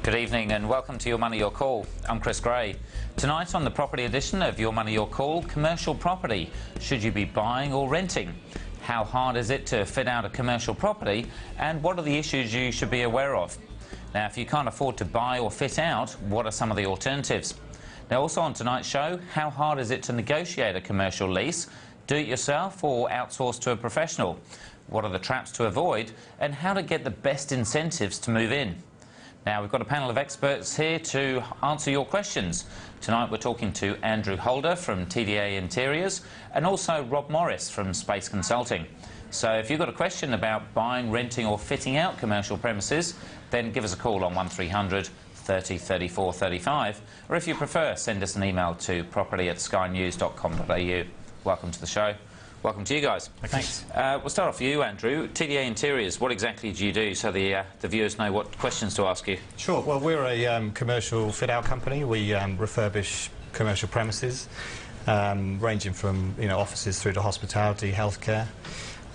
Good evening and welcome to Your Money, Your Call. I'm Chris Gray. Tonight on the property edition of Your Money, Your Call, commercial property. Should you be buying or renting? How hard is it to fit out a commercial property, and what are the issues you should be aware of? Now, if you can't afford to buy or fit out, what are some of the alternatives? Now, also on tonight's show, how hard is it to negotiate a commercial lease? Do it yourself or outsource to a professional? What are the traps to avoid, and how to get the best incentives to move in? Now, we've got a panel of experts here to answer your questions. Tonight we're talking to Andrew Holder from TDA Interiors and also Rob Morris from Space Consulting. So if you've got a question about buying, renting or fitting out commercial premises, then give us a call on 1300 30 34 35, or if you prefer, send us an email to property@skynews.com.au. Welcome to the show. Welcome to you guys. Thanks. We'll start off with you, Andrew. TDA Interiors, what exactly do you do so the viewers know what questions to ask you? Sure. Well, we're a commercial fit-out company. We refurbish commercial premises, ranging from offices through to hospitality, healthcare.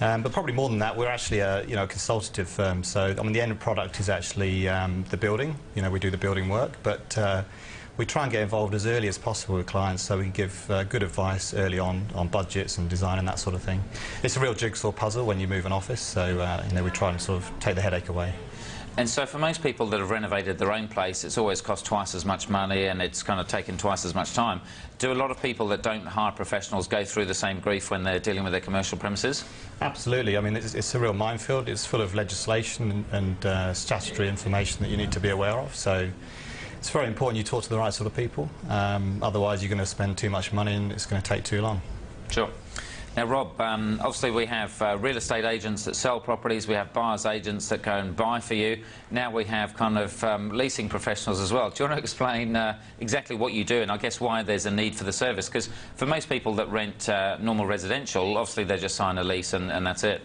But probably more than that, we're actually a consultative firm. So I mean, the end product is actually the building. We do the building work, but we try and get involved as early as possible with clients so we can give good advice early on budgets and design and that sort of thing. It's a real jigsaw puzzle when you move an office, so we try and sort of take the headache away. And so for most people that have renovated their own place, it's always cost twice as much money and it's kind of taken twice as much time. Do a lot of people that don't hire professionals go through the same grief when they're dealing with their commercial premises? Absolutely. I mean, it's a real minefield. It's full of legislation and statutory information that you need to be aware of. So it's very important you talk to the right sort of people. Otherwise, you're going to spend too much money and it's going to take too long. Sure. Now, Rob, obviously we have real estate agents that sell properties, we have buyers agents that go and buy for you. Now we have kind of leasing professionals as well. Do you want to explain exactly what you do and I guess why there's a need for the service? Because for most people that rent normal residential, obviously they just sign a lease and that's it.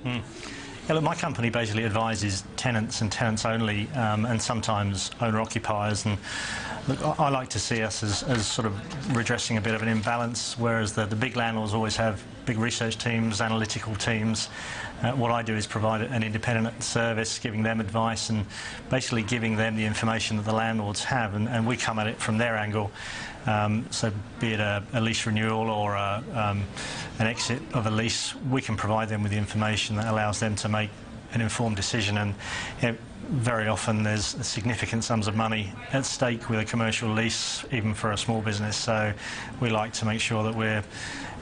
Yeah, look, my company basically advises tenants and tenants only, and sometimes owner-occupiers. And look, I like to see us as sort of redressing a bit of an imbalance, whereas the big landlords always have big research teams, analytical teams. What I do is provide an independent service, giving them advice and basically giving them the information that the landlords have, and we come at it from their angle. So be it a lease renewal or an exit of a lease, we can provide them with the information that allows them to make an informed decision. And very often there's significant sums of money at stake with a commercial lease, even for a small business. So we like to make sure that we're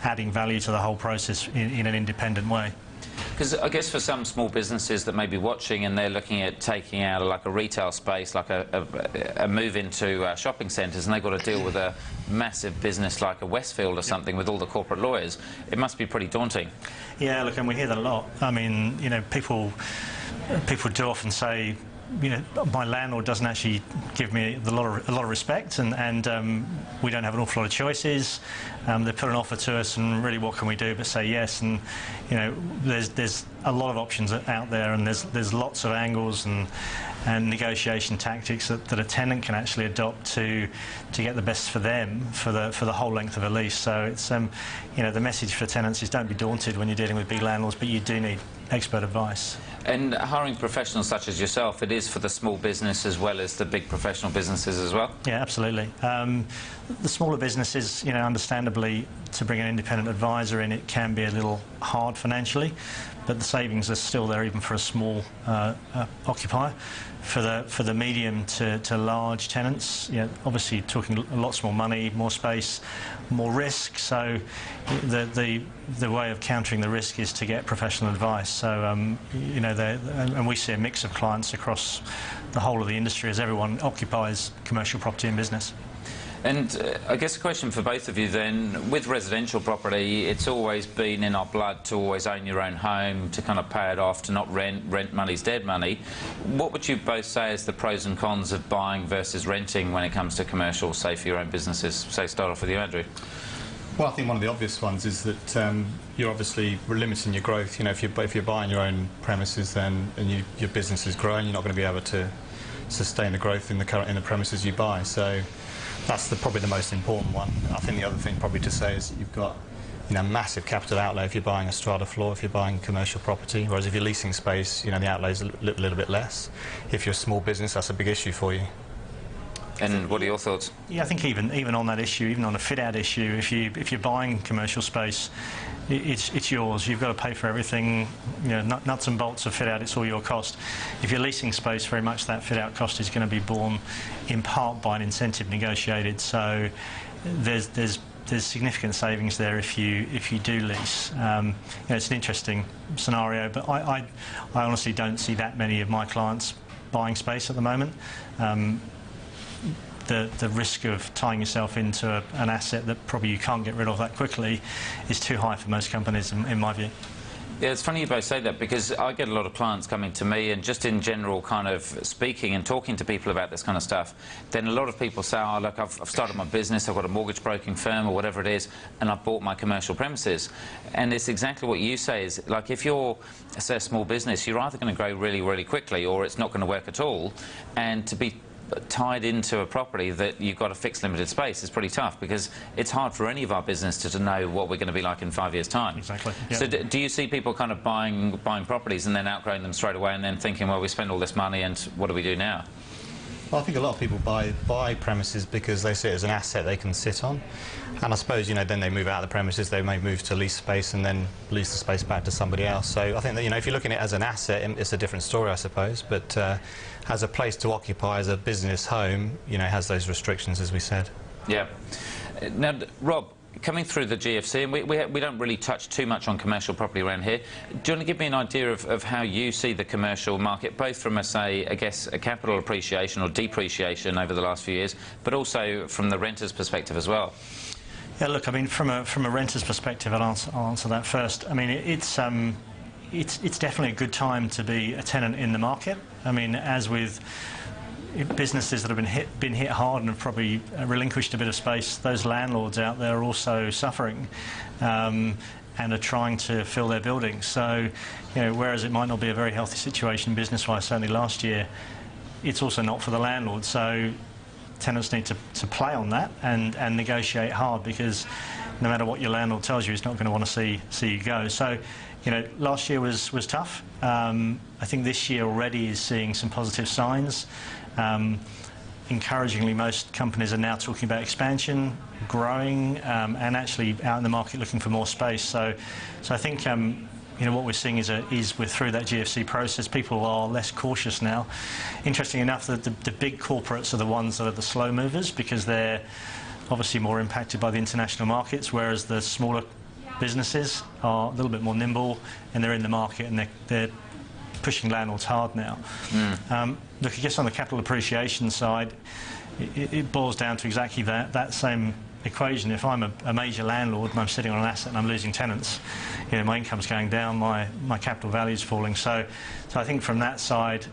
adding value to the whole process in an independent way. Because I guess for some small businesses that may be watching and they're looking at taking out like a retail space, like a move into shopping centres, and they've got to deal with a massive business like a Westfield or something with all the corporate lawyers, it must be pretty daunting. Yeah, look, and we hear that a lot. I mean, people do often say, my landlord doesn't actually give me a lot of respect, and we don't have an awful lot of choices. They put an offer to us, and really, what can we do but say yes? And there's a lot of options out there, and there's lots of angles and negotiation tactics that a tenant can actually adopt to get the best for them for the whole length of a lease. So it's the message for tenants is don't be daunted when you're dealing with big landlords, but you do need expert advice. And hiring professionals such as yourself, it is for the small business as well as the big professional businesses as well? Yeah, absolutely. The smaller businesses, understandably, to bring an independent advisor in, it can be a little hard financially, but the savings are still there even for a small occupier. For the medium to large tenants, obviously you're talking lots more money, more space, more risk. So the way of countering the risk is to get professional advice. So and we see a mix of clients across the whole of the industry as everyone occupies commercial property and business. And I guess a question for both of you then, with residential property, it's always been in our blood to always own your own home, to kind of pay it off, to not rent money's dead money. What would you both say is the pros and cons of buying versus renting when it comes to commercial, say for your own businesses? Say, start off with you, Andrew. Well, I think one of the obvious ones is that you're obviously limiting your growth. If you're buying your own premises, then your business is growing, you're not going to be able to sustain the growth in the premises you buy. So that's probably the most important one. I think the other thing probably to say is that you've got massive capital outlay if you're buying a strata floor, if you're buying commercial property, whereas if you're leasing space, the outlay is a little bit less. If you're a small business, that's a big issue for you. And what are your thoughts? Yeah, I think even on that issue, even on a fit-out issue, if you're buying commercial space, it's yours. You've got to pay for everything. You know, nuts and bolts of fit-out, it's all your cost. If you're leasing space, very much that fit-out cost is going to be borne in part by an incentive negotiated. So there's significant savings there if you do lease. You know, it's an interesting scenario, but I honestly don't see that many of my clients buying space at the moment. The risk of tying yourself into an asset that probably you can't get rid of that quickly is too high for most companies, in my view. Yeah, it's funny you both say that, because I get a lot of clients coming to me, and just in general kind of speaking and talking to people about this kind of stuff, then a lot of people say, oh, look, I've started my business, I've got a mortgage broking firm or whatever it is, and I've bought my commercial premises. And it's exactly what you say, is like if you're, say, a small business, you're either going to grow really, really quickly or it's not going to work at all. And to be tied into a property that you've got a fixed limited space is pretty tough, because it's hard for any of our business to know what we're going to be like in 5 years' time. Exactly. Yeah. So do you see people kind of buying properties and then outgrowing them straight away and then thinking, well, we spend all this money and what do we do now? Well, I think a lot of people buy premises because they see it as an asset they can sit on, and I suppose, you know, then they move out of the premises, they may move to lease space and then lease the space back to somebody else. So I think that, you know, if you're looking at it as an asset, it's a different story, I suppose, but as a place to occupy, as a business home, you know, it has those restrictions, as we said. Yeah. Now, Rob, coming through the GFC, and we don't really touch too much on commercial property around here. Do you want to give me an idea of how you see the commercial market, both from a, say, I guess, a capital appreciation or depreciation over the last few years, but also from the renter's perspective as well? Yeah, look, I mean, from a renter's perspective, I'll answer that first. I mean, it's definitely a good time to be a tenant in the market. I mean, as with businesses that have been hit hard and have probably relinquished a bit of space, those landlords out there are also suffering and are trying to fill their buildings. So, you know, whereas it might not be a very healthy situation business-wise, certainly last year, it's also not for the landlord. So tenants need to play on that and negotiate hard, because no matter what your landlord tells you, he's not going to want to see you go. So, you know, last year was tough. I think this year already is seeing some positive signs. Encouragingly, most companies are now talking about expansion, growing, and actually out in the market looking for more space. So I think you know, what we're seeing is we're through that GFC process. People are less cautious now. Interesting enough, that the big corporates are the ones that are the slow movers, because they're obviously more impacted by the international markets, whereas the smaller businesses are a little bit more nimble and they're in the market and they're pushing landlords hard now. Look, I guess on the capital appreciation side, it boils down to exactly that same equation. If I'm a major landlord and I'm sitting on an asset and I'm losing tenants, you know, my income's going down, my capital value's falling. So I think from that side,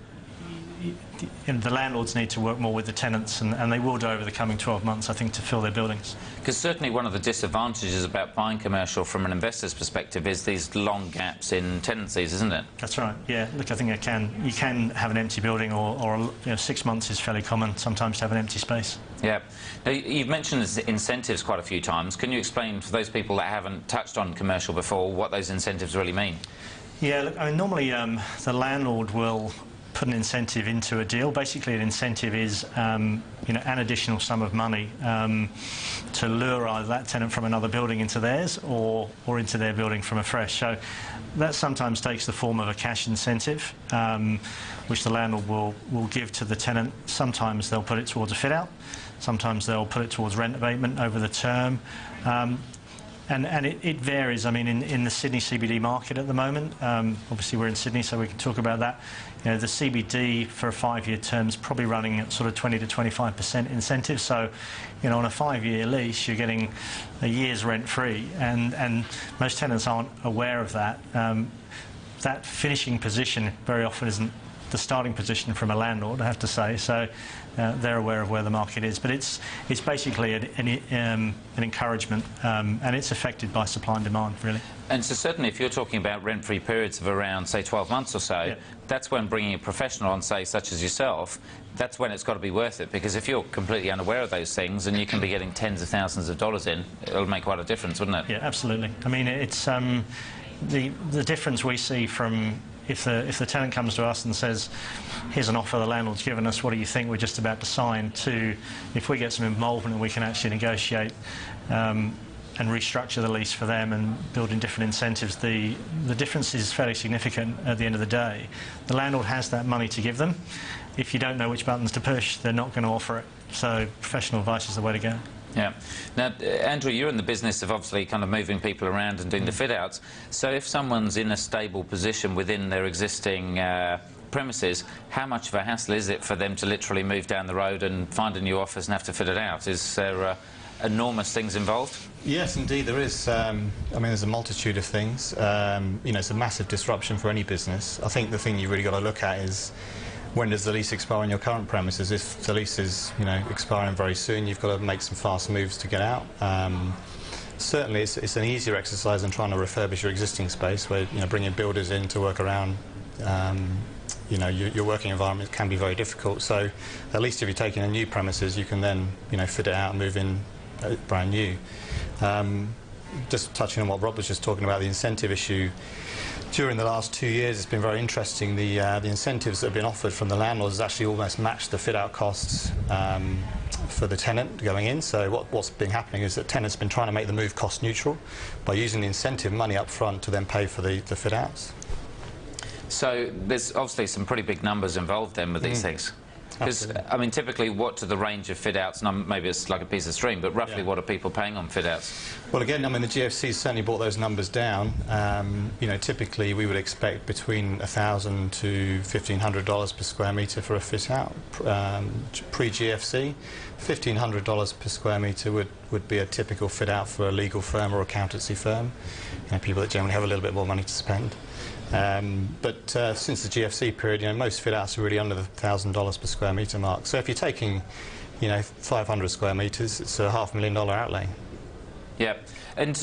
the landlords need to work more with the tenants, and they will do over the coming 12 months, I think, to fill their buildings. Because certainly one of the disadvantages about buying commercial from an investor's perspective is these long gaps in tenancies, isn't it? That's right, yeah. Look, I think you can have an empty building, or you know, 6 months is fairly common sometimes to have an empty space. Yeah. Now, you've mentioned incentives quite a few times. Can you explain for those people that haven't touched on commercial before what those incentives really mean? Yeah, look, I mean, normally the landlord will put an incentive into a deal. Basically, an incentive is you know, an additional sum of money to lure either that tenant from another building into theirs, or into their building from a fresh. So that sometimes takes the form of a cash incentive, which the landlord will give to the tenant. Sometimes they'll put it towards a fit out. Sometimes they'll put it towards rent abatement over the term. And it varies. I mean, in the Sydney CBD market at the moment, obviously we're in Sydney, so we can talk about that. You know, the CBD for a 5-year term is probably running at sort of 20 to 25% incentive. So, you know, on a 5-year lease, you're getting a year's rent free, and most tenants aren't aware of that. That finishing position very often isn't the starting position from a landlord, I have to say. So they're aware of where the market is, but it's basically an encouragement, and it's affected by supply and demand, really. And so certainly if you're talking about rent-free periods of around, say, 12 months or so, yeah, that's when bringing a professional on, say, such as yourself, that's when it's got to be worth it, because if you're completely unaware of those things and you can be getting tens of thousands of dollars in, it'll make quite a difference, wouldn't it? Yeah, absolutely. I mean, it's the difference we see from, if the tenant comes to us and says, here's an offer the landlord's given us, what do you think, we're just about to sign, to if we get some involvement and we can actually negotiate and restructure the lease for them and build in different incentives, the difference is fairly significant at the end of the day. The landlord has that money to give them. If you don't know which buttons to push, they're not going to offer it. So professional advice is the way to go. Yeah. Now, Andrew, you're in the business of obviously kind of moving people around and doing the fit-outs. So if someone's in a stable position within their existing premises, how much of a hassle is it for them to literally move down the road and find a new office and have to fit it out? Is there enormous things involved? Yes, indeed, there is. I mean, there's a multitude of things. You know, it's a massive disruption for any business. I think the thing you've really got to look at is, when does the lease expire on your current premises? If the lease is, you know, expiring very soon, you've got to make some fast moves to get out. Certainly, it's an easier exercise than trying to refurbish your existing space, where, you know, bringing builders in to work around, you know, your working environment can be very difficult. So, at least if you're taking a new premises, you can then, you know, fit it out and move in brand new. Just touching on what Rob was just talking about, the incentive issue. During the last 2 years, it's been very interesting. The incentives that have been offered from the landlords has actually almost matched the fit-out costs for the tenant going in. So what's been happening is that tenants have been trying to make the move cost neutral by using the incentive money up front to then pay for the fit-outs. So there's obviously some pretty big numbers involved then with these things. Because, I mean, typically, what are the range of fit-outs? Maybe it's like a piece of string, but roughly what are people paying on fit-outs? Well, again, I mean, the GFC certainly brought those numbers down. You know, typically we would expect between $1,000 to $1,500 per square metre for a fit-out. Pre-GFC, $1,500 per square metre would be a typical fit-out for a legal firm or accountancy firm. You know, people that generally have a little bit more money to spend. But since the GFC period, you know, most fit-outs are really under the $1,000 per square metre mark. So if you're taking, you know, 500 square metres, it's a $500,000 outlay. Yeah. And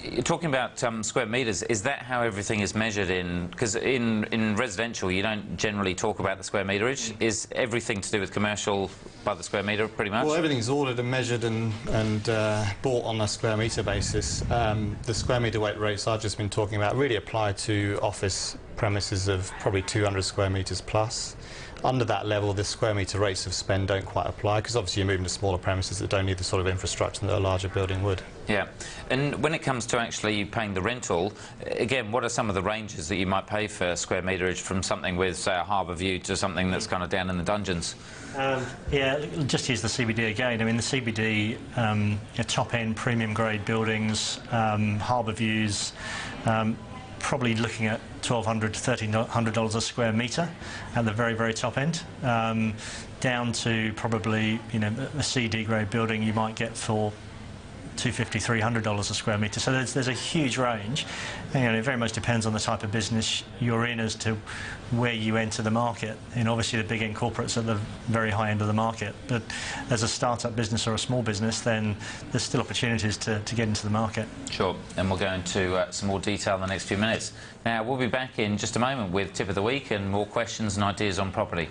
you're talking about square metres. Is that how everything is measured in... Because in residential, you don't generally talk about the square meterage. Is everything to do with commercial by the square metre, pretty much? Well, everything's ordered and measured and bought on a square metre basis. The square metre weight rates I've just been talking about really apply to office premises of probably 200 square metres plus. Under that level, the square metre rates of spend don't quite apply, because obviously you're moving to smaller premises that don't need the sort of infrastructure that a larger building would. Yeah. And when it comes to actually paying the rental, again, what are some of the ranges that you might pay for square meterage from something with, say, a harbour view to something that's kind of down in the dungeons? Yeah, just use the CBD again. I mean, the CBD, top-end premium-grade buildings, harbour views, probably looking at $1,200 to $1,300 a square metre at the very, very top end, down to probably, you know, a CD grade building you might get for $250, $300 a square metre. So there's a huge range. And, you know, it very much depends on the type of business you're in as to where you enter the market. And obviously the big end corporates at the very high end of the market. But as a start-up business or a small business, then there's still opportunities to get into the market. Sure. And we'll go into some more detail in the next few minutes. Now, we'll be back in just a moment with Tip of the Week and more questions and ideas on property.